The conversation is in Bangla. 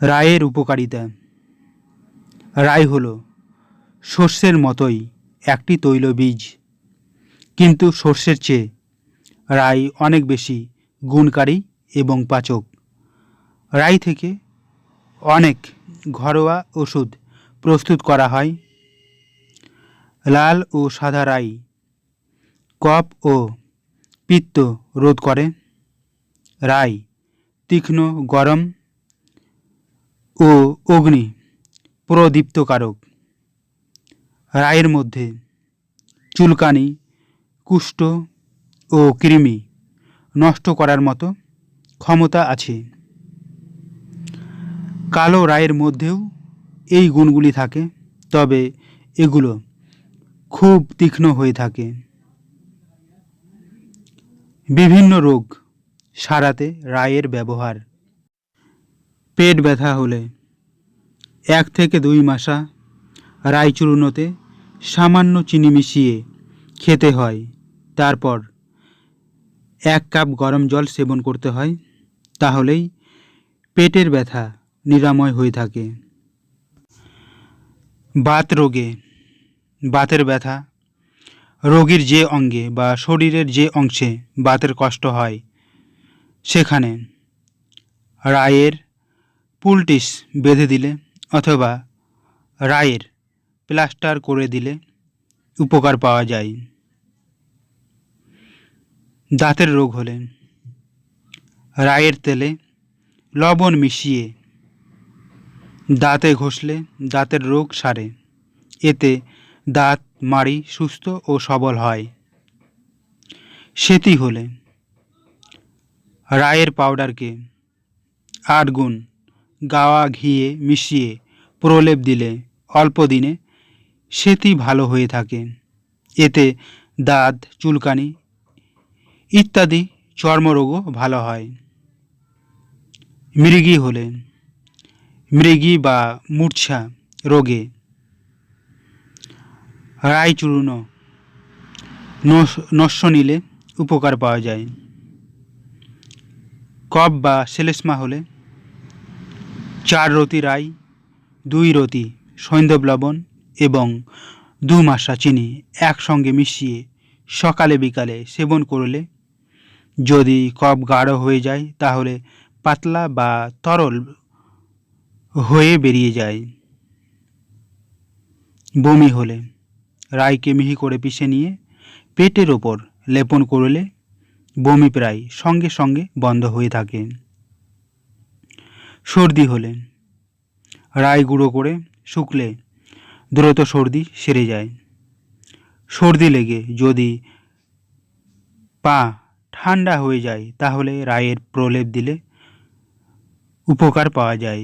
রায়ের উপকারিতা। রাই হল সর্ষের মতোই একটি তৈলবীজ, কিন্তু সর্ষের চেয়ে রাই অনেক বেশি গুণকারী এবং পাচক। রাই থেকে অনেক ঘরোয়া ওষুধ প্রস্তুত করা হয়। লাল ও সাদা রাই কফ ও পিত্ত রোধ করে। রাই তীক্ষ্ণ, গরম ও অগ্নি প্রদীপ্তকারক। রায়ের মধ্যে চুলকানি, কুষ্ঠ ও কৃমি নষ্ট করার মতো ক্ষমতা আছে। কালো রায়ের মধ্যেও এই গুণগুলি থাকে, তবে এগুলো খুব তীক্ষ্ণ হয়ে থাকে। বিভিন্ন রোগ সারাতে রায়ের ব্যবহার। পেট ব্যথা হলে 1 থেকে 2 মাসা রাই চূর্ণতে সামান্য চিনি মিশিয়ে খেতে হয়। তারপর 1 কাপ গরম জল সেবন করতে হয়, তাহলেই পেটের ব্যথা নিরাময় হয়ে থাকে। বাত রোগে, বাতের ব্যথা, রোগীর যে অঙ্গে বা শরীরের যে অংশে বাতের কষ্ট হয় সেখানে রায়ের পুলটিস বেঁধে দিলে অথবা রায়ের প্লাস্টার করে দিলে উপকার পাওয়া যায়। দাঁতের রোগ হলে রায়ের তেলে লবণ মিশিয়ে দাঁতে ঘষলে দাঁতের রোগ সারে। এতে দাঁত মাড়ি সুস্থ ও সবল হয়। সেতি হলে রায়ের পাউডারকে 8 গুণ গাওয়া ঘিয়ে মিশিয়ে প্রলেপ দিলে অল্প দিনে সেতি ভালো হয়ে থাকে। এতে দাঁত, চুলকানি ইত্যাদি চর্মরোগও ভালো হয়। মৃগী হলে, মৃগী বা মূর্ছা রোগে রাই চূর্ণ নস্য নিলে উপকার পাওয়া যায়। কফ বা শ্লেষ্মা হলে 4 রতি রাই, 2 রতি সৈন্ধব লবণ এবং 2 মাসা চিনি একসঙ্গে মিশিয়ে সকালে বিকালে সেবন করলে যদি কফ গাঢ় হয়ে যায় তাহলে পাতলা বা তরল হয়ে বেরিয়ে যায়। বমি হলে রাইকে মিহি করে পিষে নিয়ে পেটের ওপর লেপন করলে বমি প্রায় সঙ্গে সঙ্গে বন্ধ হয়ে থাকে। সর্দি হলে রাই গুঁড়ো করে শুকলে দ্রুত সর্দি সেরে যায়। সর্দি লেগে যদি পা ঠান্ডা হয়ে যায় তাহলে রায়ের প্রলেপ দিলে উপকার পাওয়া যায়।